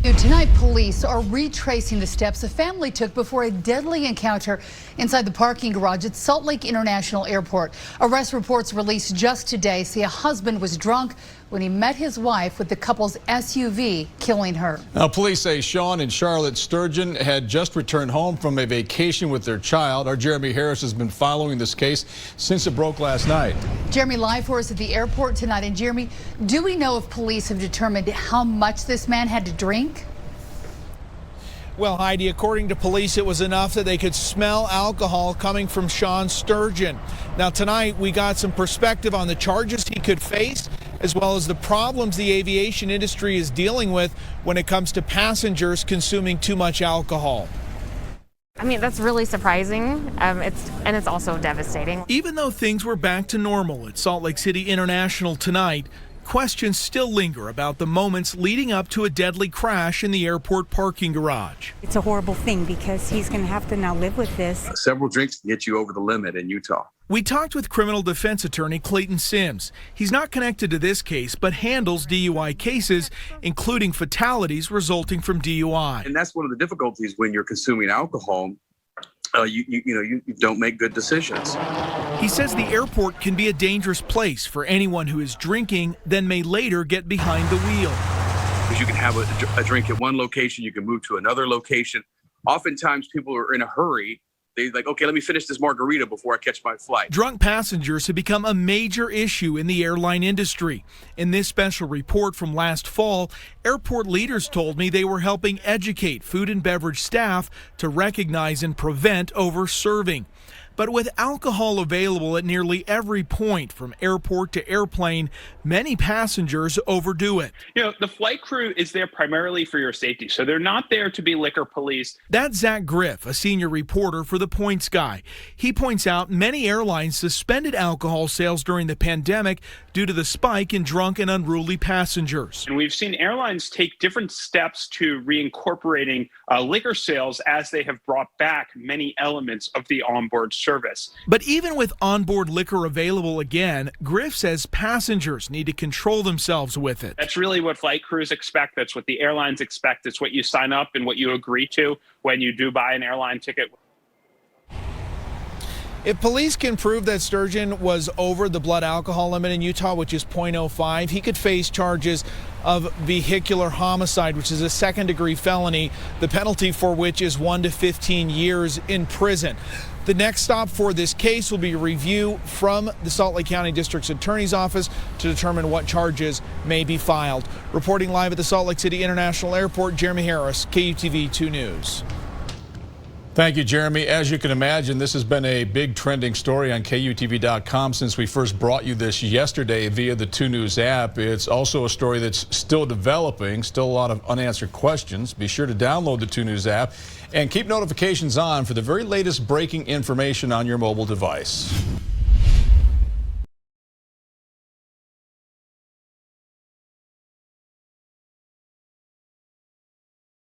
Tonight, police are retracing the steps a family took before a deadly encounter inside the parking garage at Salt Lake International Airport. Arrest reports released just today say a husband was drunk when he met his wife with the couple's SUV, killing her. Now, police say Shawn and Charlotte Sturgeon had just returned home from a vacation with their child. Our Jeremy Harris has been following this case since it broke last night. Jeremy, live for us at the airport tonight. And Jeremy, do we know if police have determined how much this man had to drink? Well, Heidi, according to police, it was enough that they could smell alcohol coming from Shawn Sturgeon. Now, tonight, we got some perspective on the charges he could face, as well as the problems the aviation industry is dealing with when it comes to passengers consuming too much alcohol. I mean, that's really surprising, it's also devastating. Even though things were back to normal at Salt Lake City International tonight, questions still linger about the moments leading up to a deadly crash in the airport parking garage. It's a horrible thing because he's going to have to now live with this. Several drinks can get you over the limit in Utah. We talked with criminal defense attorney Clayton Sims. He's not connected to this case, but handles DUI cases, including fatalities resulting from DUI. And that's one of the difficulties when you're consuming alcohol. You don't make good decisions. He says the airport can be a dangerous place for anyone who is drinking, then may later get behind the wheel. Because you can have a drink at one location, you can move to another location. Oftentimes people are in a hurry. They're like, okay, let me finish this margarita before I catch my flight. Drunk passengers have become a major issue in the airline industry. In this special report from last fall, airport leaders told me they were helping educate food and beverage staff to recognize and prevent over-serving. But with alcohol available at nearly every point from airport to airplane, many passengers overdo it. You know, the flight crew is there primarily for your safety, so they're not there to be liquor police. That's Zach Griff, a senior reporter for The Points Guy. He points out many airlines suspended alcohol sales during the pandemic due to the spike in drunk and unruly passengers. And we've seen airlines take different steps to reincorporating liquor sales as they have brought back many elements of the onboard service. But even with onboard liquor available again, Griff says passengers need to control themselves with it. That's really what flight crews expect. That's what the airlines expect. It's what you sign up and what you agree to when you do buy an airline ticket. If police can prove that Sturgeon was over the blood alcohol limit in Utah, which is 0.05, he could face charges of vehicular homicide, which is a second-degree felony, the penalty for which is 1 to 15 years in prison. The next stop for this case will be a review from the Salt Lake County District's Attorney's Office to determine what charges may be filed. Reporting live at the Salt Lake City International Airport, Jeremy Harris, KUTV 2 News. Thank you, Jeremy. As you can imagine, this has been a big trending story on KUTV.com since we first brought you this yesterday via the 2 News app. It's also a story that's still developing, still a lot of unanswered questions. Be sure to download the 2 News app and keep notifications on for the very latest breaking information on your mobile device.